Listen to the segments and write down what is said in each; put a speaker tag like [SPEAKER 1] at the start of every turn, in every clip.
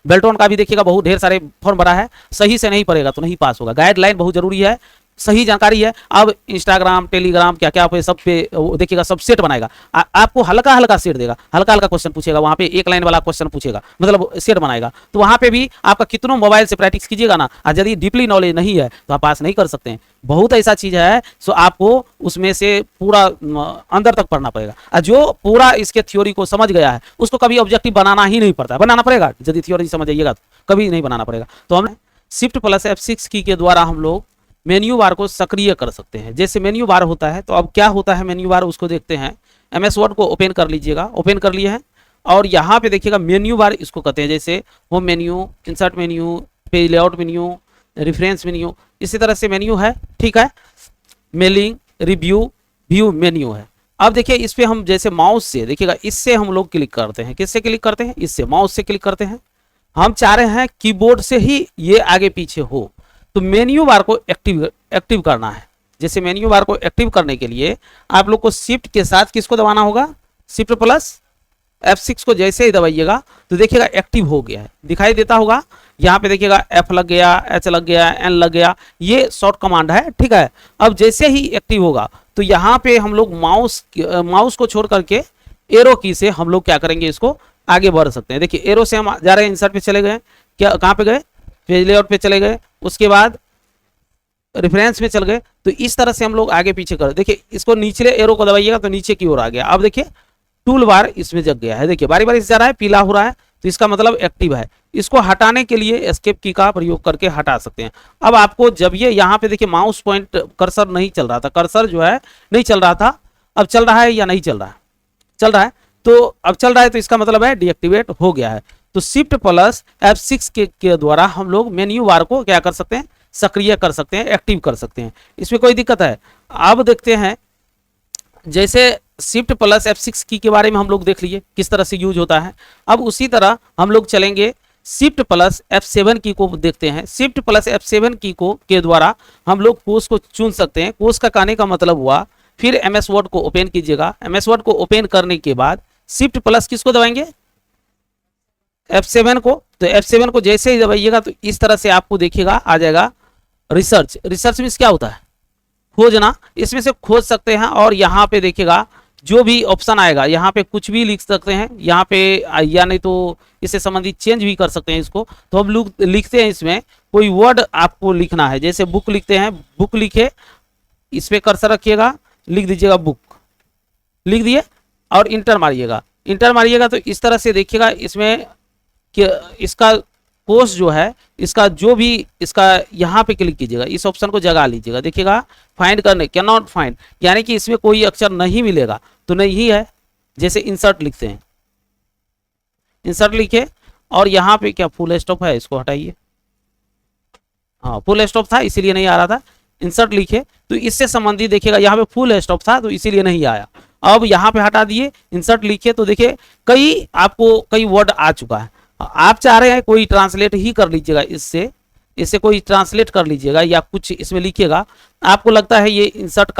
[SPEAKER 1] बेल्ट्रॉन का भी देखिएगा बहुत ढेर सारे फॉर्म भरा है, सही से नहीं पढ़ेगा तो नहीं पास होगा। गाइडलाइन बहुत जरूरी है, सही जानकारी है। अब इंस्टाग्राम, टेलीग्राम, क्या क्या पे सब पे देखिएगा सब सेट बनाएगा, आपको हल्का हल्का सेट देगा, हल्का हल्का क्वेश्चन पूछेगा, वहां पे एक लाइन वाला क्वेश्चन पूछेगा, मतलब सेट बनाएगा। तो वहां पे भी आपका कितनों मोबाइल से प्रैक्टिस कीजिएगा ना, और यदि डीपली नॉलेज नहीं है तो आप पास नहीं कर सकते हैं। बहुत ऐसा चीज है सो आपको उसमें से पूरा अंदर तक पढ़ना पड़ेगा, और जो पूरा इसके थ्योरी को समझ गया है उसको कभी ऑब्जेक्टिव बनाना ही नहीं पड़ता, बनाना पड़ेगा यदि थ्योरी समझ जाइएगा तो कभी नहीं बनाना पड़ेगा। तो हम शिफ्ट प्लस F6 की के द्वारा हम लोग मेन्यू बार को सक्रिय कर सकते हैं। जैसे मेन्यू बार होता है, तो अब क्या होता है मेन्यू बार उसको देखते हैं। MS वर्ड को ओपन कर लीजिएगा, ओपन कर लिए हैं, और यहाँ पे देखिएगा मेन्यू बार इसको कहते हैं। जैसे home menu, insert menu, page layout menu, reference menu, इसी तरह से मेन्यू है, ठीक है। मेलिंग, रिव्यू, व्यू मेन्यू है। अब देखिए इस पे हम जैसे माउस से देखिएगा, इससे हम लोग क्लिक करते हैं। किससे क्लिक करते हैं? इससे, माउस से क्लिक करते हैं। हम चाह रहे हैं कीबोर्ड से ही ये आगे पीछे हो, तो मेन्यू बार को एक्टिव करना है। जैसे मेन्यू बार को एक्टिव करने के लिए आप लोग को शिफ्ट के साथ किसको दबाना होगा? शिफ्ट प्लस F6 को जैसे ही दबाइएगा तो देखिएगा एक्टिव हो गया है, दिखाई देता होगा। यहाँ पे देखिएगा F लग गया, H लग गया, N लग गया, ये शॉर्ट कमांड है, ठीक है। अब जैसे ही एक्टिव होगा तो यहाँ पे हम लोग माउस को छोड़ करके एरो की से हम लोग क्या करेंगे, इसको आगे बढ़ सकते हैं। देखिए एरो से हम जा रहे हैं, इंसर्ट पे चले गए, क्या कहाँ पे गए? पेज लेआउट पे चले गए, उसके बाद रेफरेंस में चल गए। तो इस तरह से हम लोग आगे पीछे कर, देखिए इसको निचले एरो को दबाइएगा तो नीचे की ओर आ गया। अब देखिए टूल बार इसमें जग गया है, देखिए बारी बारी से जा रहा है, पीला हो रहा है, तो इसका मतलब एक्टिव है। इसको हटाने के लिए एस्केप की का प्रयोग करके हटा सकते हैं। अब आपको जब ये यहाँ पे देखिए माउस पॉइंट कर्सर नहीं चल रहा था, कर्सर जो है नहीं चल रहा था, अब चल रहा है या नहीं चल रहा है? चल रहा है, तो अब चल रहा है तो इसका मतलब है डीएक्टिवेट हो गया है। तो शिफ्ट प्लस F6 के द्वारा हम लोग मेन्यू बार को क्या कर सकते हैं? सक्रिय कर सकते हैं, एक्टिव कर सकते हैं। इसमें कोई दिक्कत है? अब देखते हैं, जैसे शिफ्ट प्लस F6 की के बारे में हम लोग देख लिए किस तरह से यूज होता है। अब उसी तरह हम लोग चलेंगे शिफ्ट प्लस F7 की को देखते हैं। शिफ्ट प्लस F7 की को के द्वारा हम लोग कोर्स को चुन सकते हैं। कोर्स का कहने का मतलब हुआ, फिर MS वर्ड को ओपन कीजिएगा। MS वर्ड को ओपन करने के बाद शिफ्ट प्लस किसको दबाएंगे? F7 को। तो F7 को जैसे ही दबाइएगा तो इस तरह से आपको देखिएगा आ जाएगा रिसर्च। रिसर्च में क्या होता है? खोजना। इसमें से खोज सकते हैं, और यहाँ पे देखिएगा जो भी ऑप्शन आएगा यहाँ पे कुछ भी लिख सकते हैं यहाँ पे, या नहीं तो इससे संबंधित चेंज भी कर सकते हैं इसको। तो हम लोग लिखते हैं, इसमें कोई वर्ड आपको लिखना है, जैसे बुक लिखते हैं, बुक लिखे, इस पे कर्सर रखिएगा, लिख दीजिएगा बुक, लिख दिए और इंटर मारिएगा। इंटर मारिएगा तो इस तरह से देखिएगा इसमें कि इसका कोर्स जो है, इसका जो भी इसका यहाँ पे क्लिक कीजिएगा, इस ऑप्शन को जगा लीजिएगा। देखिएगा फाइंड करने, कैन नॉट फाइंड, यानी कि इसमें कोई अक्षर नहीं मिलेगा, तो नहीं है। जैसे इंसर्ट लिखते हैं, इंसर्ट लिखे, और यहाँ पे क्या फुल स्टॉप है, इसको हटाइए। हाँ फुल स्टॉप था इसीलिए नहीं आ रहा था। इंसर्ट लिखे तो इससे संबंधित देखिएगा यहाँ पे फुल स्टॉप था तो इसीलिए नहीं आया। अब यहाँ पे हटा दिए, इंसर्ट लिखे, तो देखिए आपको कई वर्ड आ चुका है। आप चाह रहे हैं कोई ट्रांसलेट ही कर लीजिएगा, इससे कोई ट्रांसलेट कर लीजिएगा या कुछ इसमें लिखिएगा। आपको लगता है ये इंसर्ट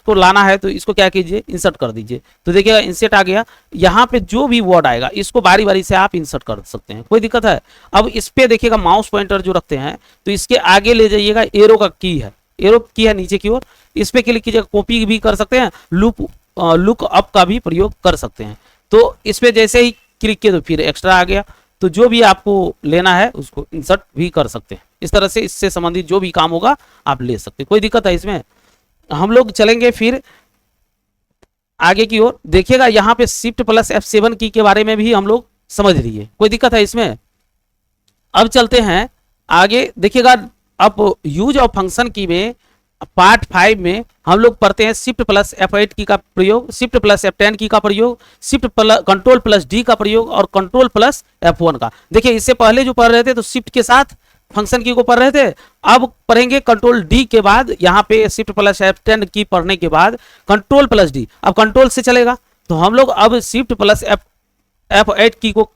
[SPEAKER 1] को लाना है तो इसको क्या कीजिए, इंसर्ट कर दीजिए। तो देखिएगा इंसर्ट आ गया। यहाँ पे जो भी वर्ड आएगा इसको बारी बारी से आप इंसर्ट कर सकते हैं, कोई दिक्कत है? अब इस पे देखिएगा माउस पॉइंटर जो रखते हैं तो इसके आगे ले जाइएगा, एरो का की है, एरो की है नीचे की ओर, इस पे क्लिक कीजिएगा। कॉपी भी कर सकते हैं, लुक अप का भी प्रयोग कर सकते हैं। तो इस पे जैसे ही क्लिक किए तो फिर एक्स्ट्रा आ गया, तो जो भी आपको लेना है उसको इंसर्ट भी कर सकते हैं। इस तरह से इससे संबंधित जो भी काम होगा आप ले सकते हैं, कोई दिक्कत है इसमें? हम लोग चलेंगे फिर आगे की ओर। देखिएगा यहाँ पे शिफ्ट प्लस F7 की के बारे में भी हम लोग समझ लिए, कोई दिक्कत है इसमें? अब चलते हैं आगे। देखिएगा अब यूज ऑफ फंक्शन की में पार्ट 5 में हम लोग पढ़ते हैं शिफ्ट प्लस F8 की का प्रयोग, शिफ्ट प्लस F10 की का प्रयोग, शिफ्ट कंट्रोल प्लस D का प्रयोग, और कंट्रोल प्लस F1 का। देखिए इससे पहले जो पढ़ रहे थे तो शिफ्ट के साथ फंक्शन की को पढ़ रहे थे, अब पढ़ेंगे कंट्रोल D के बाद। यहाँ पे शिफ्ट प्लस F10 की पढ़ने के बाद कंट्रोल प्लस D, अब कंट्रोल से चलेगा। तो हम लोग अब शिफ्ट प्लस F8 की को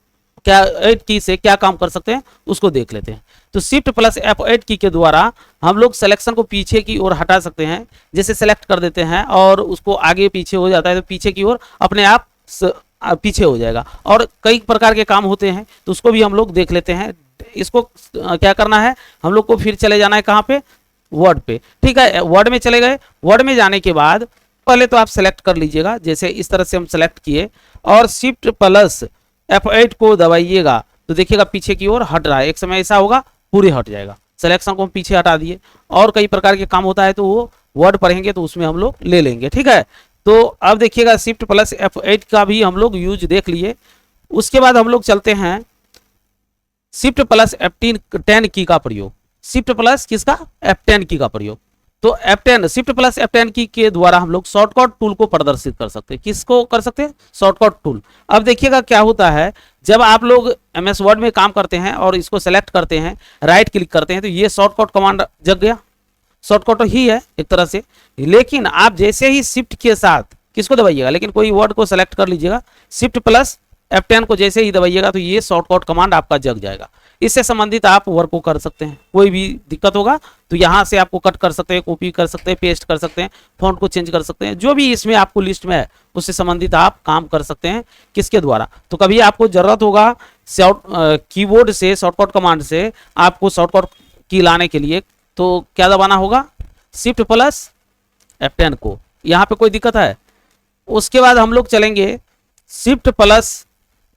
[SPEAKER 1] क्या 8 की से क्या काम कर सकते हैं उसको देख लेते हैं। तो शिफ्ट प्लस F8 की के द्वारा हम लोग सिलेक्शन को पीछे की ओर हटा सकते हैं। जैसे सेलेक्ट कर देते हैं और उसको आगे पीछे हो जाता है तो पीछे की ओर अपने आप पीछे हो जाएगा। और कई प्रकार के काम होते हैं तो उसको भी हम लोग देख लेते हैं। इसको क्या करना है, हम लोग को फिर चले जाना है कहाँ पे, वर्ड पे। ठीक है, वर्ड में चले गए। वर्ड में जाने के बाद पहले तो आप सेलेक्ट कर लीजिएगा, जैसे इस तरह से हम सेलेक्ट किए और शिफ्ट प्लस F8 को दबाइएगा तो देखिएगा पीछे की ओर हट रहा है। एक समय ऐसा होगा पूरे हट जाएगा। सिलेक्शन को हम पीछे हटा दिए। और कई प्रकार के काम होता है तो वो वर्ड पढ़ेंगे तो उसमें हम लोग ले लेंगे। ठीक है, तो अब देखिएगा शिफ्ट प्लस F8 का भी हम लोग यूज देख लिए। उसके बाद हम लोग चलते हैं शिफ्ट प्लस F10 की का प्रयोग। शिफ्ट प्लस किसका, F10 की का प्रयोग। तो F10 शिफ्ट प्लस F10 की के द्वारा हम लोग शॉर्टकट टूल को प्रदर्शित कर सकते हैं। किसको कर सकते हैं, शॉर्टकट टूल। अब देखिएगा क्या होता है, जब आप लोग MS वर्ड में काम करते हैं और इसको सेलेक्ट करते हैं, राइट क्लिक करते हैं तो ये शॉर्टकट कमांड जग गया, शॉर्टकट ही है एक तरह से। लेकिन आप जैसे ही शिफ्ट के साथ किसको दबाइएगा, लेकिन कोई वर्ड को सेलेक्ट कर लीजिएगा, शिफ्ट प्लस F10 को जैसे ही दबाइएगा तो ये शॉर्टकट कमांड आपका जग जाएगा। इससे संबंधित आप वर्क को कर सकते हैं। कोई भी दिक्कत होगा तो यहाँ से आपको कट कर सकते हैं, कॉपी कर सकते हैं, पेस्ट कर सकते हैं, फॉन्ट को चेंज कर सकते हैं, जो भी इसमें आपको लिस्ट में है उससे संबंधित आप काम कर सकते हैं। किसके द्वारा, तो कभी आपको जरूरत होगा कीबोर्ड से शॉर्टकट कमांड से आपको शॉर्टकट की लाने के लिए, तो क्या दबाना होगा, शिफ्ट प्लस F10 को। यहाँ पे कोई दिक्कत है। उसके बाद हम लोग चलेंगे शिफ्ट प्लस,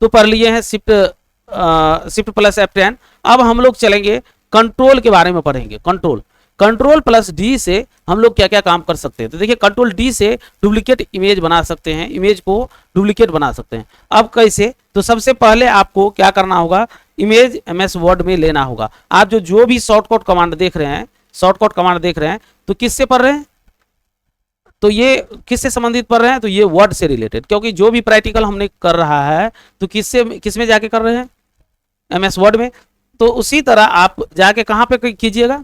[SPEAKER 1] तो पढ़ लिए हैं शिफ्ट प्लस F10। अब हम लोग चलेंगे कंट्रोल के बारे में पढ़ेंगे। कंट्रोल प्लस D से हम लोग क्या क्या काम कर सकते हैं। तो देखिए कंट्रोल D से डुप्लीकेट इमेज बना सकते हैं, इमेज को डुप्लीकेट बना सकते हैं। अब कैसे, तो सबसे पहले आपको क्या करना होगा, इमेज MS वर्ड में लेना होगा। आप जो भी शॉर्टकट कमांड देख रहे हैं, तो किससे पढ़ रहे हैं, तो ये किससे संबंधित पढ़ रहे हैं, तो ये वर्ड से रिलेटेड, क्योंकि जो भी प्रैक्टिकल हमने कर रहा है तो किसमें जाके कर रहे हैं, MS वर्ड में। तो उसी तरह आप जाके कहां पे कीजिएगा,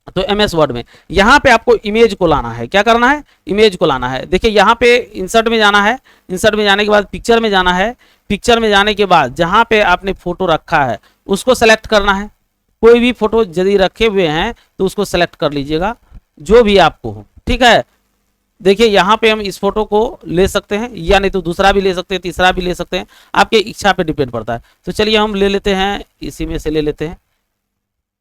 [SPEAKER 1] तो MS वर्ड में। यहां पे आपको इमेज को लाना है। क्या करना है, इमेज को लाना है। देखिए यहां पे इंसर्ट में जाना है, इंसर्ट में जाने के बाद पिक्चर में जाना है, पिक्चर में जाने के बाद जहां पे आपने फोटो रखा है उसको सेलेक्ट करना है। कोई भी फोटो यदि रखे हुए हैं तो उसको सेलेक्ट कर लीजिएगा, जो भी आपको हो। ठीक है, देखिए यहाँ पे हम इस फोटो को ले सकते हैं, या नहीं तो दूसरा भी ले सकते हैं, तीसरा भी ले सकते हैं, आपके इच्छा पे डिपेंड पड़ता है। तो चलिए हम ले लेते हैं, इसी में से ले लेते हैं,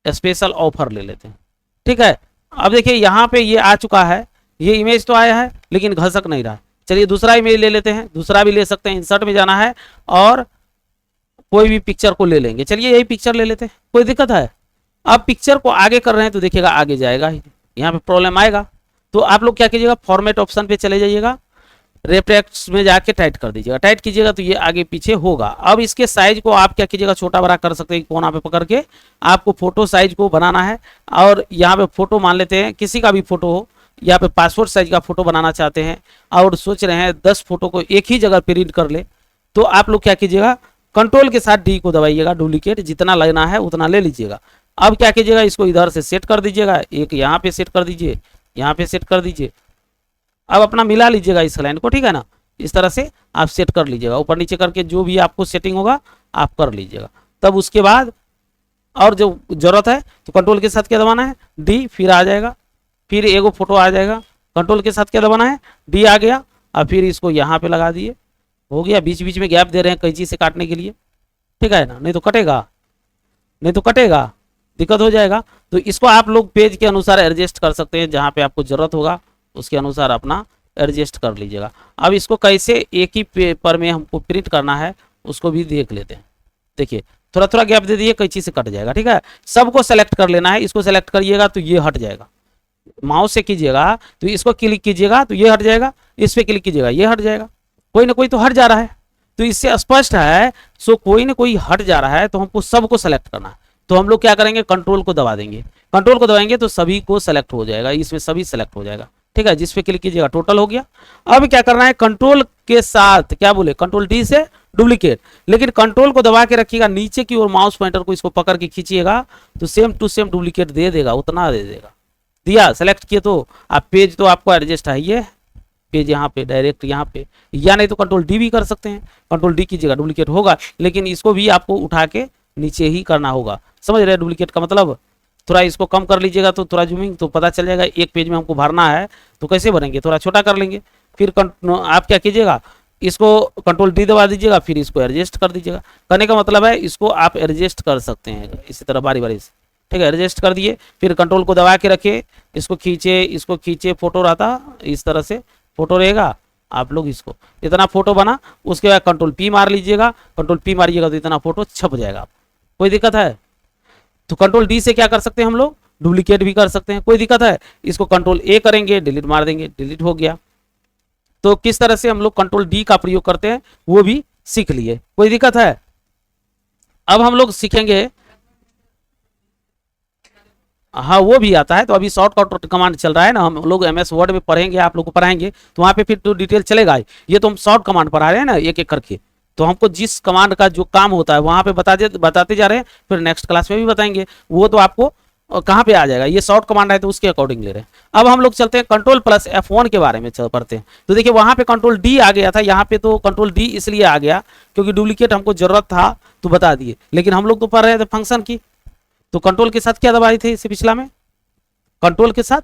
[SPEAKER 1] स्पेशल ऑफर ले लेते हैं। ठीक है, अब देखिए यहाँ पे ये आ चुका है, ये इमेज तो आया है लेकिन घसक नहीं रहा। चलिए दूसरा इमेज ले लेते हैं, दूसरा भी ले सकते हैं। इंसर्ट में जाना है और कोई भी पिक्चर को ले लेंगे। चलिए यही पिक्चर ले लेते हैं, कोई दिक्कत है। अब पिक्चर को आगे कर रहे हैं तो देखिएगा आगे जाएगा ही, यहाँ पे प्रॉब्लम आएगा। तो आप लोग क्या कीजिएगा, फॉर्मेट ऑप्शन पे चले जाइएगा, रेफ्लेक्स में जाके टाइट कर दीजिएगा, टाइट कीजिएगा तो ये आगे पीछे होगा। अब इसके साइज को आप क्या कीजिएगा, छोटा बड़ा कर सकते हैं, कोना पे पकड़ के आपको फोटो साइज को बनाना है। और यहाँ पे फोटो मान लेते हैं, किसी का भी फोटो हो, यहाँ पे पासपोर्ट साइज का फोटो बनाना चाहते हैं और सोच रहे हैं 10 फोटो को एक ही जगह प्रिंट कर ले, तो आप लोग क्या कीजिएगा, कंट्रोल के साथ D को दबाइएगा, डुप्लीकेट जितना लेना है उतना ले लीजिएगा। अब क्या कीजिएगा, इसको इधर से सेट कर दीजिएगा, एक यहाँ पे सेट कर दीजिए, यहाँ पे सेट कर दीजिए। अब अपना मिला लीजिएगा इस लाइन को, ठीक है ना, इस तरह से आप सेट कर लीजिएगा, ऊपर नीचे करके जो भी आपको सेटिंग होगा आप कर लीजिएगा। तब उसके बाद और जो जरूरत है तो कंट्रोल के साथ क्या दबाना है, D, फिर आ जाएगा, फिर एगो फोटो आ जाएगा, कंट्रोल के साथ क्या दबाना है, D आ गया, और फिर इसको यहाँ पे लगा दिए, हो गया। बीच बीच में गैप दे रहे हैं कैंची से काटने के लिए, ठीक है ना, नहीं तो कटेगा, दिक्कत हो जाएगा। तो इसको आप लोग पेज के अनुसार एडजस्ट कर सकते हैं, जहाँ पे आपको जरूरत होगा उसके अनुसार अपना एडजस्ट कर लीजिएगा। अब इसको कैसे एक ही पेपर में हमको प्रिंट करना है उसको भी देख लेते हैं। देखिए थोड़ा थोड़ा गैप दे दिए, कैंची से कट जाएगा, ठीक है। सबको सेलेक्ट कर लेना है, इसको सेलेक्ट करिएगा तो ये हट जाएगा, माउस से कीजिएगा तो इसको क्लिक कीजिएगा तो ये हट जाएगा, इस पर क्लिक कीजिएगा ये हट जाएगा। कोई ना कोई तो हट जा रहा है, तो इससे स्पष्ट है, सो कोई ना कोई हट जा रहा है तो हमको सबको सेलेक्ट करना है। तो हम लोग क्या करेंगे, कंट्रोल को दबा देंगे, कंट्रोल को दबाएंगे तो सभी को सेलेक्ट हो जाएगा, इसमें सभी सेलेक्ट हो जाएगा, ठीक है। जिस पे क्लिक कीजिएगा टोटल हो गया। अब क्या करना है, कंट्रोल के साथ क्या बोले, कंट्रोल D से डुप्लीकेट, लेकिन कंट्रोल को दबा के रखिएगा, नीचे की ओर माउस पॉइंटर को इसको पकड़ के खींचिएगा तो सेम टू सेम डुप्लीकेट दे देगा, उतना दे देगा। दिया, सेलेक्ट किए तो आप पेज तो आपको एडजस्ट है, ये पेज यहाँ पे डायरेक्ट यहाँ पे, या नहीं तो कंट्रोल D भी कर सकते हैं, कंट्रोल D कीजिएगा डुप्लीकेट होगा, लेकिन इसको भी आपको उठा के नीचे ही करना होगा। समझ रहे हैं डुप्लीकेट का मतलब। थोड़ा इसको कम कर लीजिएगा तो थोड़ा जूमिंग तो पता चल जाएगा, एक पेज में हमको भरना है तो कैसे भरेंगे, थोड़ा छोटा कर लेंगे। फिर आप क्या कीजिएगा, इसको कंट्रोल डी दबा दीजिएगा, फिर इसको एडजस्ट कर दीजिएगा। करने का मतलब है इसको आप एडजस्ट कर सकते हैं इसी तरह बारी बारी से, ठीक है। एडजस्ट कर दिए, फिर कंट्रोल को दबा के रखे, इसको खींचे, फोटो रहता इस तरह से फोटो रहेगा। आप लोग इसको इतना फोटो बना, उसके बाद कंट्रोल पी मार लीजिएगा, कंट्रोल पी मारिएगा तो इतना फोटो छप जाएगा। कोई दिक्कत है? तो कंट्रोल डी से क्या कर सकते हैं हम लोग, डुप्लीकेट भी कर सकते हैं। कोई दिक्कत है? इसको कंट्रोल ए करेंगे, डिलीट मार देंगे, डिलीट हो गया। तो किस तरह से हम लोग कंट्रोल डी का प्रयोग करते हैं वो भी सीख लिए। कोई दिक्कत है? अब हम लोग सीखेंगे, हाँ वो भी आता है। तो अभी शॉर्टकट कमांड चल रहा है ना, हम लोग एमएस वर्ड में पढ़ेंगे, आप लोग को पढ़ाएंगे तो वहाँ पे फिर तो डिटेल चलेगा ही। ये तो हम शॉर्ट कमांड पढ़ा रहे हैं ना एक एक करके, तो हमको जिस कमांड का जो काम होता है वहाँ पे बताते जा रहे हैं, फिर नेक्स्ट क्लास में भी बताएंगे। वो तो आपको कहाँ पे आ जाएगा, ये शॉर्ट कमांड है तो उसके अकॉर्डिंग ले रहे हैं। अब हम लोग चलते हैं कंट्रोल प्लस F1 के बारे में पढ़ते हैं। तो देखिए वहाँ पे कंट्रोल डी आ गया था, यहाँ पे तो कंट्रोल डी इसलिए आ गया क्योंकि डुप्लीकेट हमको जरूरत था तो बता दिए, लेकिन हम लोग तो पढ़ रहे थे फंक्शन की। तो कंट्रोल के साथ क्या दबाए थे इससे पिछला में, कंट्रोल के साथ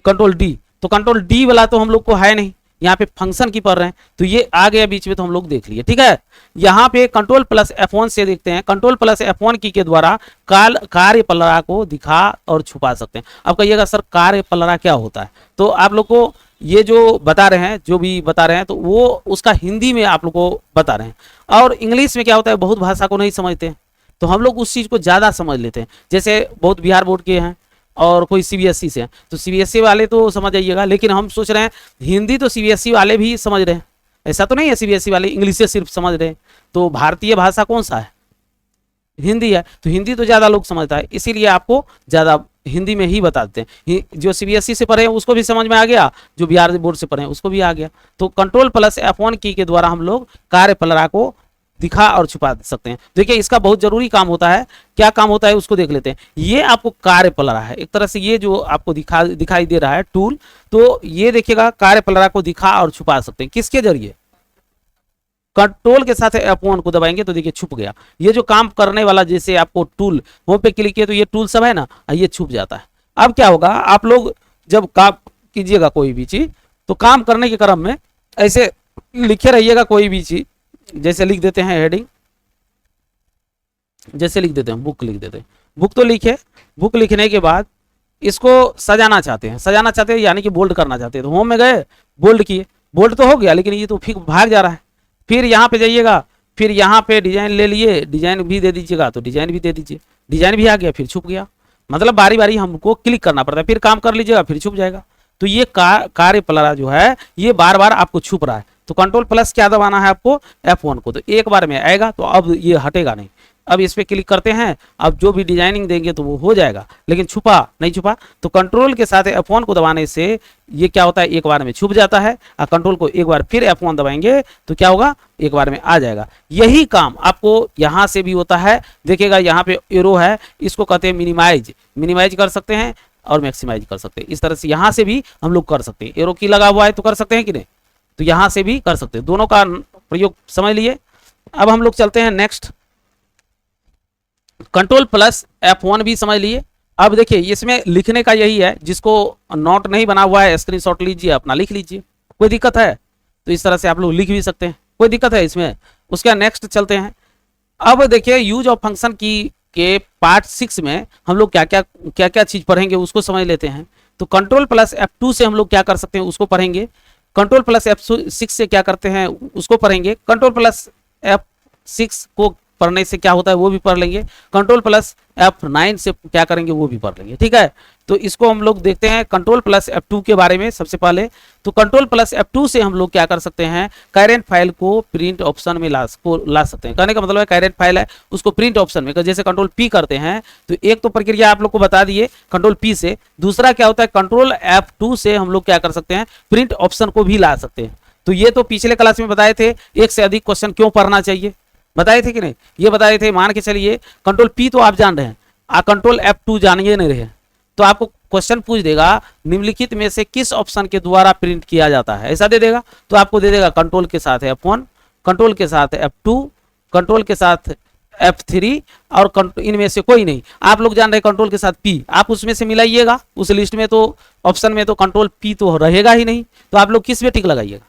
[SPEAKER 1] कंट्रोल डी। तो कंट्रोल डी वाला तो हम लोग को है नहीं, यहाँ पे फंक्शन की पढ़ रहे हैं तो ये आ गया बीच में, तो हम लोग देख लिए, ठीक है। यहाँ पे कंट्रोल प्लस F1 से देखते हैं, कंट्रोल प्लस F1 की के द्वारा कार्य पलड़ा को दिखा और छुपा सकते हैं। अब कहिएगा सर कार्य पलड़ा क्या होता है, तो आप लोग को ये जो बता रहे हैं, जो भी बता रहे हैं तो वो उसका हिंदी में आप लोग को बता रहे हैं। और इंग्लिश में क्या होता है, बहुत भाषा को नहीं समझते हैं तो हम लोग उस चीज़ को ज़्यादा समझ लेते हैं। जैसे बहुत बिहार बोर्ड के हैं और कोई सीबीएसई से हैं, तो सीबीएसई वाले तो समझ जाइएगा, लेकिन हम सोच रहे हैं हिंदी तो सीबीएसई वाले भी समझ रहे हैं, ऐसा तो नहीं है सीबीएसई वाले इंग्लिश से सिर्फ समझ रहे हैं। तो भारतीय भाषा कौन सा है, हिंदी है, तो हिंदी तो ज़्यादा लोग समझता है, इसीलिए आपको ज़्यादा हिंदी में ही बताते हैं। जो सीबीएसई से पढ़े हैं उसको भी समझ में आ गया, जो बिहार बोर्ड से पढ़े हैं उसको भी आ गया। तो कंट्रोल प्लस F1 की के द्वारा हम लोग कार्य पलड़ा को दिखा और छुपा सकते हैं। देखिए इसका बहुत जरूरी काम होता है, क्या काम होता है उसको देख लेते हैं। ये आपको कार्य पलड़ा है एक तरह से, ये जो आपको दिखाई दे रहा है टूल, तो ये देखिएगा कार्य पलड़ा को दिखा और छुपा सकते हैं किसके जरिए, कंट्रोल के साथ F1 को दबाएंगे तो देखिए छुप गया। ये जो काम करने वाला, जैसे आपको टूल होम पे क्लिक किया तो ये टूल सब है ना, ये छुप जाता है। अब क्या होगा, आप लोग जब काम कीजिएगा कोई भी चीज तो काम करने के क्रम में ऐसे लिखे रहिएगा कोई भी चीज, जैसे लिख देते हैं हेडिंग, जैसे लिख देते हैं बुक, लिख देते हैं बुक, तो लिखे, बुक लिखने के बाद इसको सजाना चाहते हैं यानी कि बोल्ड करना चाहते हैं, तो होम में गए बोल्ड किए, बोल्ड तो हो गया, लेकिन ये तो फिर भाग जा रहा है। फिर यहाँ पे जाइएगा, फिर यहाँ पे डिजाइन ले लिए, डिजाइन भी दे दीजिएगा तो डिजाइन भी दे दीजिए, डिजाइन भी आ गया, फिर छुप गया। मतलब बारी बारी हमको क्लिक करना पड़ता है, फिर काम कर लीजिएगा फिर छुप जाएगा। तो ये कार्य पलड़ा जो है ये बार बार आपको छुप रहा है। तो कंट्रोल प्लस क्या दबाना है आपको, F1 को, तो एक बार में आएगा तो अब ये हटेगा नहीं। अब इस पे क्लिक करते हैं, अब जो भी डिजाइनिंग देंगे तो वो हो जाएगा, लेकिन छुपा नहीं छुपा। तो कंट्रोल के साथ F1 को दबाने से ये क्या होता है, एक बार में छुप जाता है। और कंट्रोल को एक बार फिर F1 दबाएंगे तो क्या होगा, एक बार में आ जाएगा। यही काम आपको यहाँ से भी होता है। देखिएगा यहाँ पे एरो है, इसको कहते हैं मिनिमाइज कर सकते हैं और मैक्सिमाइज कर सकते हैं। इस तरह से यहाँ से भी हम लोग कर सकते हैं, एरो की लगा हुआ है तो कर सकते हैं कि नहीं, तो यहाँ से भी कर सकते हैं। दोनों का प्रयोग समझ लिए। अब हम लोग चलते हैं नेक्स्ट, कंट्रोल प्लस F1 भी समझ लिए। अब देखिए इसमें लिखने का यही है, जिसको नोट नहीं बना हुआ है स्क्रीनशॉट लीजिए, अपना लिख लीजिए, कोई दिक्कत है तो इस तरह से आप लोग लिख भी सकते हैं, कोई दिक्कत है इसमें। उसके नेक्स्ट चलते हैं। अब देखिए यूज ऑफ फंक्शन की के पार्ट 6 में हम लोग क्या क्या चीज पढ़ेंगे उसको समझ लेते हैं। तो कंट्रोल प्लस F2 से हम लोग क्या कर सकते हैं उसको पढ़ेंगे, कंट्रोल प्लस F6 से क्या करते हैं उसको पढ़ेंगे, कंट्रोल प्लस F6 को पढ़ने से क्या होता है वो भी पढ़ लेंगे, कंट्रोल प्लस F9 से क्या करेंगे वो भी पढ़ लेंगे, ठीक है। तो इसको हम लोग देखते हैं कंट्रोल प्लस F2 के बारे में सबसे पहले। तो कंट्रोल प्लस F2 से हम लोग क्या कर सकते हैं, करेंट फाइल को प्रिंट ऑप्शन में ला सकते हैं। कहने का मतलब है करेंट फाइल है उसको प्रिंट ऑप्शन में, जैसे कंट्रोल P करते हैं तो एक तो प्रक्रिया आप लोग को बता दिए कंट्रोल P से, दूसरा क्या होता है कंट्रोल F2 से हम लोग क्या कर सकते हैं, प्रिंट ऑप्शन को भी ला सकते हैं। तो ये तो पिछले क्लास में बताए थे, एक से अधिक क्वेश्चन क्यों पढ़ना चाहिए बताए थे कि नहीं, ये बताए थे। मान के चलिए कंट्रोल P तो आप जान रहे हैं, कंट्रोल F2 जानिए नहीं रहे, तो आपको क्वेश्चन पूछ देगा निम्नलिखित में से किस ऑप्शन के द्वारा प्रिंट किया जाता है, ऐसा दे देगा। तो आपको दे देगा कंट्रोल के साथ F1, कंट्रोल के साथ F2, कंट्रोल के साथ F3 और इनमें से कोई नहीं। आप लोग जान रहे कंट्रोल के साथ P, आप उसमें से मिलाइएगा, उस लिस्ट में तो ऑप्शन में तो कंट्रोल P तो रहेगा ही नहीं, तो आप लोग किस पे टिक लगाइएगा,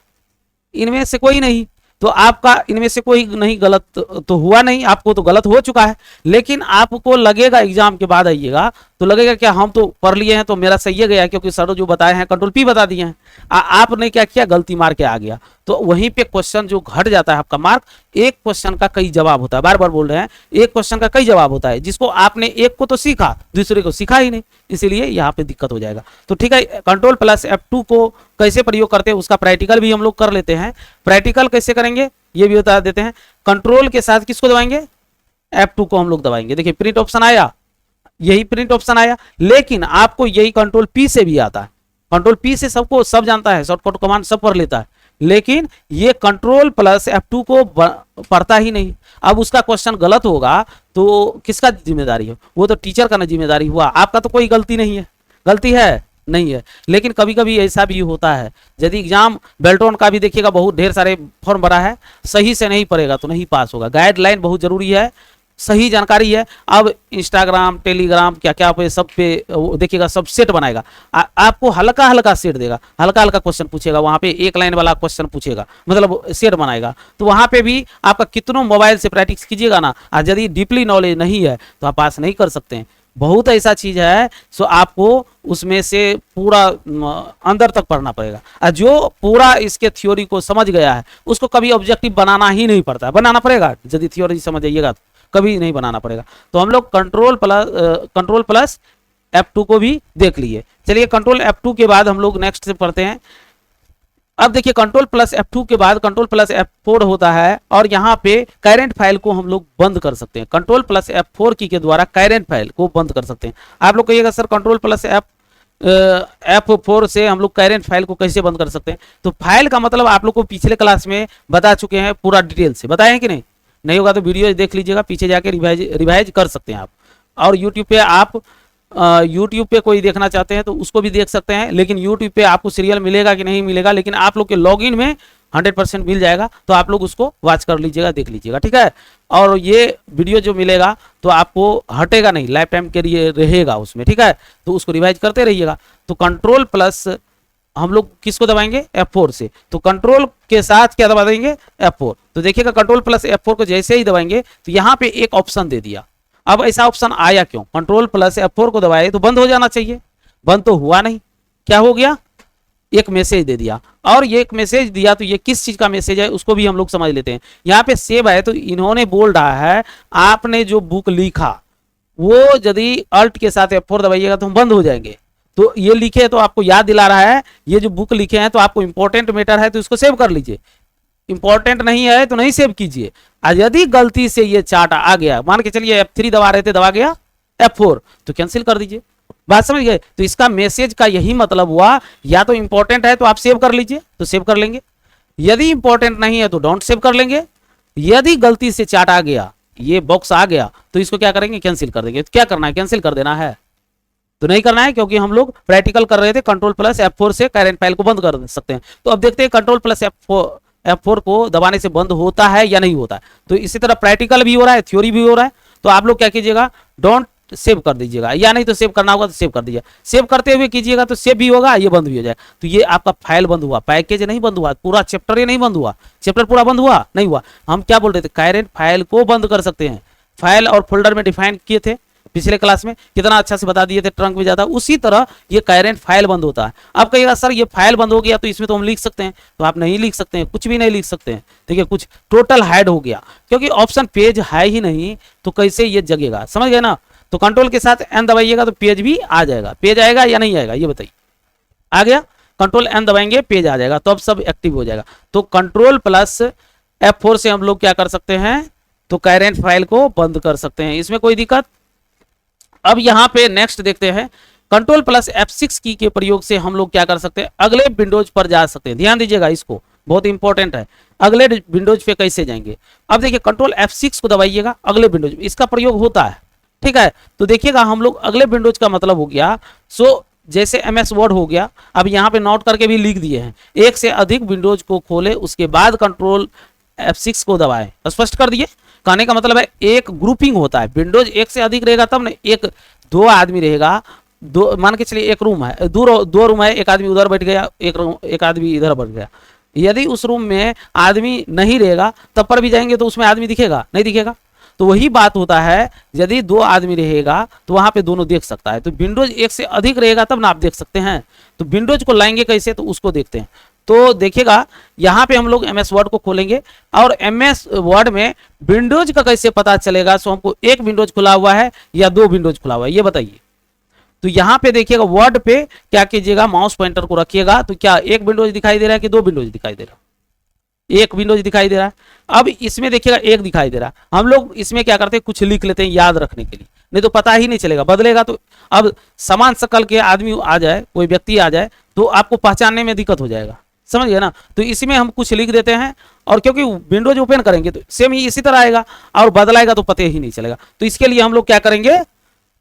[SPEAKER 1] इनमें से कोई नहीं, तो आपका इनमें से कोई नहीं गलत तो हुआ नहीं, आपको तो गलत हो चुका है। लेकिन आपको लगेगा एग्जाम के बाद आइएगा तो लगेगा क्या हम तो पढ़ लिए हैं तो मेरा सही है गया, क्योंकि सर जो बताए हैं कंट्रोल पी बता दिए हैं। आपने क्या किया, गलती मार के आ गया, तो वहीं पे क्वेश्चन जो घट जाता है आपका मार्क। एक क्वेश्चन का कई जवाब होता है, बार बार बोल रहे हैं, एक क्वेश्चन का कई जवाब होता है, जिसको आपने एक को तो सीखा, दूसरे को सीखा ही नहीं, इसीलिए यहाँ पे दिक्कत हो जाएगा। तो ठीक है, कंट्रोल प्लस F2 को कैसे प्रयोग करते हैं उसका प्रैक्टिकल भी हम लोग कर लेते हैं। प्रैक्टिकल कैसे करेंगे ये भी बता देते हैं। कंट्रोल के साथ किसको दबाएंगे, F2 को हम लोग दबाएंगे। देखिए प्रिंट ऑप्शन आया, यही प्रिंट ऑप्शन आया, लेकिन आपको यही कंट्रोल पी से भी आता है। कंट्रोल पी से सबको सब जानता है, शॉर्टकट कमांड सब पढ़ लेता है, लेकिन ये कंट्रोल प्लस F2 को पढ़ता ही नहीं। अब उसका क्वेश्चन गलत होगा तो किसका जिम्मेदारी है, वो तो टीचर का ना जिम्मेदारी हुआ, आपका तो कोई गलती नहीं है। गलती है नहीं है, लेकिन कभी कभी ऐसा भी होता है, यदि एग्जाम बेल्ट्रॉन का भी देखिएगा बहुत ढेर सारे फॉर्म भरा है, सही से नहीं पढ़ेगा तो नहीं पास होगा। गाइडलाइन बहुत जरूरी है, सही जानकारी है। अब इंस्टाग्राम टेलीग्राम क्या क्या पे सब पे देखिएगा सब सेट बनाएगा, आपको हल्का हल्का सेट देगा, हल्का हल्का क्वेश्चन पूछेगा, वहां पे एक लाइन वाला क्वेश्चन पूछेगा, मतलब सेट बनाएगा। तो वहां पे भी आपका कितनों मोबाइल से प्रैक्टिस कीजिएगा ना, यदि डीपली नॉलेज नहीं है तो आप पास नहीं कर सकते हैं। बहुत ऐसा चीज है सो आपको उसमें से पूरा अंदर तक पढ़ना पड़ेगा, और जो पूरा इसके थ्योरी को समझ गया है उसको कभी ऑब्जेक्टिव बनाना ही नहीं पड़ता है। बनाना पड़ेगा यदि थ्योरी समझ जाइएगा तो, कभी नहीं बनाना पड़ेगा। तो हम लोग कंट्रोल प्लस F2 को भी देख लिए। चलिए कंट्रोल F2 के बाद हम लोग नेक्स्ट से पढ़ते हैं। अब देखिए कंट्रोल प्लस F2 के बाद कंट्रोल प्लस F4 होता है, और यहाँ पे करेंट फाइल को हम लोग बंद कर सकते हैं। कंट्रोल प्लस F4 की के द्वारा करेंट फाइल को बंद कर सकते हैं। आप लोग कहिएगा सर कंट्रोल प्लस F4 से हम लोग करेंट फाइल को कैसे बंद कर सकते हैं। तो फाइल का मतलब आप लोग को पिछले क्लास में बता चुके हैं, पूरा डिटेल से बताए हैं कि नहीं, नहीं होगा तो वीडियो देख लीजिएगा, पीछे जाके रिवाइज कर सकते हैं आप। और यूट्यूब पे आप यूट्यूब पे कोई देखना चाहते हैं तो उसको भी देख सकते हैं, लेकिन यूट्यूब पे आपको सीरियल मिलेगा कि नहीं मिलेगा, लेकिन आप लोग के लॉगिन में 100% मिल जाएगा, तो आप लोग उसको वॉच कर लीजिएगा, देख लीजिएगा, ठीक है। और ये वीडियो जो मिलेगा तो आपको हटेगा नहीं, लाइफ टाइम के लिए रहेगा उसमें, ठीक है। तो उसको रिवाइज करते रहिएगा। तो कंट्रोल प्लस हम लोग किसको दबाएंगे, F4 से। तो कंट्रोल के साथ क्या दबा देंगे, F4। तो देखिएगा कंट्रोल प्लस F4 को जैसे ही दबाएंगे तो यहाँ पे एक ऑप्शन दे दिया। अब ऐसा ऑप्शन आया क्यों, कंट्रोल प्लस F4 को दबाए तो बंद हो जाना चाहिए, बंद तो हुआ नहीं, क्या हो गया, एक मैसेज दे दिया। और ये एक मैसेज दिया तो ये किस चीज का मैसेज है उसको भी हम लोग समझ लेते हैं। यहाँ पे सेव है तो इन्होंने बोल रहा है आपने जो बुक लिखा वो यदि अल्ट के साथ F4 दबाइएगा तो हम बंद हो जाएंगे। तो ये लिखे तो आपको याद दिला रहा है, ये जो बुक लिखे हैं तो आपको इंपॉर्टेंट मैटर है तो इसको सेव कर लीजिए, इंपॉर्टेंट नहीं है तो नहीं सेव कीजिए। आज यदि गलती से ये चार्ट आ गया, मान के चलिए F3 दबा रहे थे, दबा गया F4, तो कैंसिल कर दीजिए। बात समझ गए। तो इसका मैसेज का यही मतलब हुआ, या तो इंपॉर्टेंट है तो आप सेव कर लीजिए तो सेव कर लेंगे, यदि इंपॉर्टेंट नहीं है तो डोंट सेव कर लेंगे। यदि गलती से चार्ट आ गया, ये बॉक्स आ गया, तो इसको क्या करेंगे, कैंसिल कर देंगे। तो क्या करना है, कैंसिल कर देना है, तो नहीं करना है, क्योंकि हम लोग प्रैक्टिकल कर रहे थे। कंट्रोल प्लस F4 से करेंट फाइल को बंद कर सकते हैं। तो अब देखते हैं कंट्रोल प्लस F4 को दबाने से बंद होता है या नहीं होता है। तो इसी तरह प्रैक्टिकल भी हो रहा है, थ्योरी भी हो रहा है। तो आप लोग क्या कीजिएगा, डोंट सेव कर दीजिएगा, या नहीं तो सेव करना होगा तो सेव कर दीजिए। सेव करते हुए कीजिएगा तो सेव भी होगा, ये बंद भी हो जाएगा। तो ये आपका फाइल बंद हुआ, पैकेज नहीं बंद हुआ, पूरा चैप्टर ही नहीं बंद हुआ। चैप्टर पूरा बंद हुआ नहीं हुआ। हम क्या बोल रहे थे, करेंट फाइल को बंद कर सकते हैं। फाइल और फोल्डर में डिफाइन किए थे पिछले क्लास में, कितना अच्छा से बता दिए थे, ट्रंक में जाता। उसी तरह ये करेंट फाइल बंद होता है। अब कहिएगा सर ये फाइल बंद हो गया तो इसमें तो हम लिख सकते हैं, तो आप नहीं लिख सकते हैं, कुछ भी नहीं लिख सकते हैं। देखिए कुछ टोटल हाइड हो गया, क्योंकि ऑप्शन पेज है ही नहीं, तो कैसे ये जगेगा, समझ गए ना। तो कंट्रोल के साथ N दबाइएगा तो पेज भी आ जाएगा। पेज आएगा या नहीं आएगा ये बताइए, आ गया। कंट्रोल N दबाएंगे पेज आ जाएगा, तो अब सब एक्टिव हो जाएगा। तो कंट्रोल प्लस F4 से हम लोग क्या कर सकते हैं, तो करेंट फाइल को बंद कर सकते हैं, इसमें कोई दिक्कत। अब यहाँ पे नेक्स्ट देखते हैं, कंट्रोल प्लस F6 की के प्रयोग से हम लोग क्या कर सकते हैं, अगले विंडोज पर जा सकते हैं। ध्यान दीजिएगा, इसको बहुत इंपॉर्टेंट है, अगले विंडोज पे कैसे जाएंगे। अब देखिए कंट्रोल F6 को दबाइएगा, अगले विंडोज इसका प्रयोग होता है, ठीक है। तो देखिएगा हम लोग अगले विंडोज का मतलब हो गया, सो जैसे MS वर्ड हो गया। अब यहाँ पे नोट करके भी लिख दिए हैं, एक से अधिक विंडोज को खोले उसके बाद कंट्रोल F6 को दबाएं। स्पष्ट कर दिए, कहने का मतलब है एक ग्रुपिंग होता है, विंडोज एक से अधिक रहेगा तब ना, एक दो आदमी रहेगा, दो मान के चलिए एक रूम है, दो रूम है, एक आदमी उधर बैठ गया, एक आदमी इधर बैठ गया, यदि उस रूम में आदमी नहीं रहेगा तब पर भी जाएंगे तो उसमें आदमी दिखेगा नहीं दिखेगा। तो वही बात होता है, यदि 2 आदमी रहेगा तो वहां पे दोनों देख सकता है। तो विंडोज 1 से अधिक रहेगा तब ना आप देख सकते हैं। तो विंडोज को लाएंगे कैसे, तो उसको देखते हैं। तो देखिएगा यहाँ पे हम लोग एमएस वर्ड को खोलेंगे और एमएस वर्ड में विंडोज का कैसे पता चलेगा। सो हमको एक विंडोज खुला हुआ है या 2 विंडोज खुला हुआ है ये बताइए। तो यहाँ पे देखिएगा वर्ड पे क्या कीजिएगा, माउस पॉइंटर को रखिएगा। तो क्या एक विंडोज दिखाई दे रहा है कि 2 विंडोज दिखाई दे रहा है? एक विंडोज दिखाई दे रहा है। अब इसमें देखिएगा एक दिखाई दे रहा है। हम लोग इसमें क्या करते हैं, कुछ लिख लेते हैं याद रखने के लिए, नहीं तो पता ही नहीं चलेगा, बदलेगा तो। अब समान शकल के आदमी आ जाए, कोई व्यक्ति आ जाए तो आपको पहचानने में दिक्कत हो जाएगा, समझ गए ना। तो इसमें हम कुछ लिख देते हैं और क्योंकि विंडोज ओपन करेंगे तो सेम ही इसी तरह आएगा और बदलाएगा तो पता ही नहीं चलेगा। तो इसके लिए हम लोग क्या करेंगे,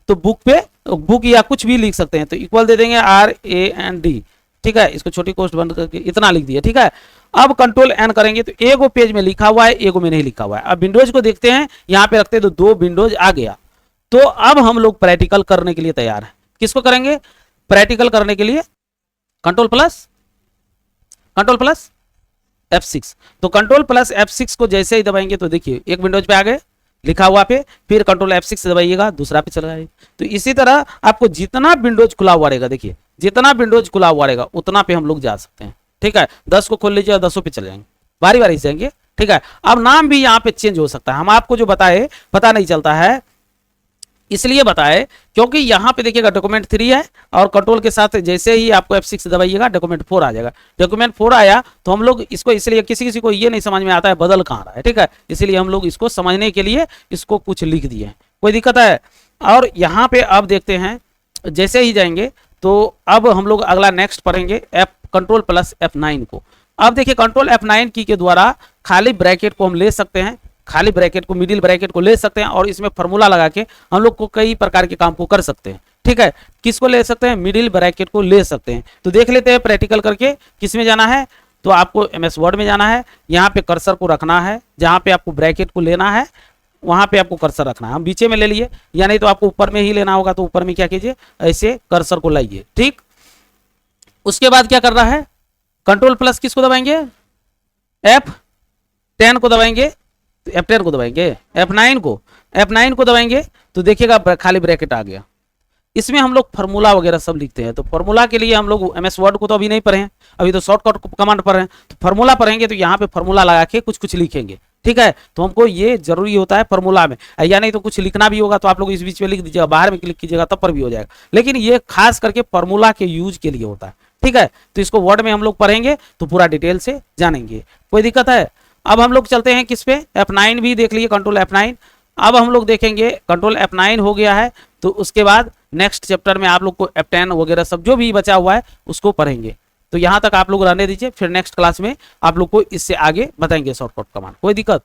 [SPEAKER 1] तो बुक पे बुक या कुछ भी लिख सकते हैं। तो इक्वल दे देंगे RAND, ठीक है। इसको छोटी कोष्ठ बंद करके इतना लिख दिया, ठीक है। अब कंट्रोल एन करेंगे तो एगो पेज में लिखा हुआ है, एगो में नहीं लिखा हुआ है। अब विंडोज को देखते हैं, यहाँ पे रखते हैं तो 2 विंडोज आ गया। तो अब हम लोग प्रैक्टिकल करने के लिए तैयार हैं। किसको करेंगे, प्रैक्टिकल करने के लिए कंट्रोल प्लस F6। तो कंट्रोल प्लस F6 को जैसे ही दबाएंगे तो देखिए एक विंडोज पे आ गए लिखा हुआ पे, फिर कंट्रोल F6 दबाइएगा दूसरा पे चला जाएगा। तो इसी तरह आपको जितना विंडोज खुला हुआ रहेगा, देखिए जितना विंडोज खुला हुआ रहेगा उतना पे हम लोग जा सकते हैं, ठीक है। 10 को खोल लीजिए और 10 पे चले जाएंगे, बारी बारी से जाएंगे, ठीक है। अब नाम भी यहाँ पे चेंज हो सकता है, हम आपको जो बताए पता नहीं चलता है इसलिए बताए क्योंकि यहाँ पे देखिएगा डॉक्यूमेंट 3 है और कंट्रोल के साथ जैसे ही आपको F6 दबाइएगा डॉक्यूमेंट 4 आ जाएगा। डॉक्यूमेंट 4 आया तो हम लोग इसको इसलिए किसी को ये नहीं समझ में आता है बदल कहाँ रहा है, ठीक है। इसलिए हम लोग इसको समझने के लिए इसको कुछ लिख दिए हैं, कोई दिक्कत है। और यहाँ पे अब देखते हैं जैसे ही जाएंगे तो अब हम लोग अगला नेक्स्ट पढ़ेंगे कंट्रोल प्लस F9 को। अब देखिए कंट्रोल F9 की के द्वारा खाली ब्रैकेट को हम ले सकते हैं, खाली ब्रैकेट को मिडिल ब्रैकेट को ले सकते हैं और इसमें फॉर्मूला लगा के हम लोग को कई प्रकार के काम को कर सकते हैं, ठीक है। किसको ले सकते हैं, मिडिल ब्रैकेट को ले सकते हैं। तो देख लेते हैं प्रैक्टिकल करके किस में जाना है। तो आपको एमएस वर्ड में जाना है, यहाँ पे कर्सर को रखना है, जहाँ पे आपको ब्रैकेट को लेना है वहां पे आपको कर्सर रखना है। हम बीचे में ले लिए या नहीं तो आपको ऊपर में ही लेना होगा, तो ऊपर में क्या कीजिए ऐसे कर्सर को लाइए, ठीक। उसके बाद क्या करना है, कंट्रोल प्लस किसको दबाएंगे, F10 को दबाएंगे, तो F10 को दबाएंगे, F9 को दबाएंगे तो देखिएगा खाली ब्रैकेट आ गया। इसमें हम लोग फार्मूला वगैरह सब लिखते हैं। तो फार्मूला के लिए हम लोग एमएस वर्ड को तो अभी नहीं पढ़े हैं, अभी तो शॉर्टकट कमांड पढ़ रहे हैं। तो फार्मूला पढ़ेंगे तो यहाँ पे फार्मूला लगा के कुछ लिखेंगे, ठीक है। तो हमको ये जरूरी होता है फार्मूला में, या नहीं तो कुछ लिखना भी होगा तो आप लोग इस बीच में लिख दीजिएगा, बाहर में क्लिक कीजिएगा तब पर भी हो जाएगा। लेकिन ये खास करके फार्मूला के यूज के लिए होता है, ठीक है। तो इसको वर्ड में हम लोग पढ़ेंगे तो पूरा डिटेल से जानेंगे, कोई दिक्कत है। अब हम लोग चलते हैं किस पे, F9 भी देख लिए, कंट्रोल F9। अब हम लोग देखेंगे कंट्रोल F9 हो गया है तो उसके बाद नेक्स्ट चैप्टर में आप लोग को F10 वगैरह सब जो भी बचा हुआ है उसको पढ़ेंगे। तो यहाँ तक आप लोग रहने दीजिए, फिर नेक्स्ट क्लास में आप लोग को इससे आगे बताएंगे शॉर्टकट कमांड, कोई दिक्कत।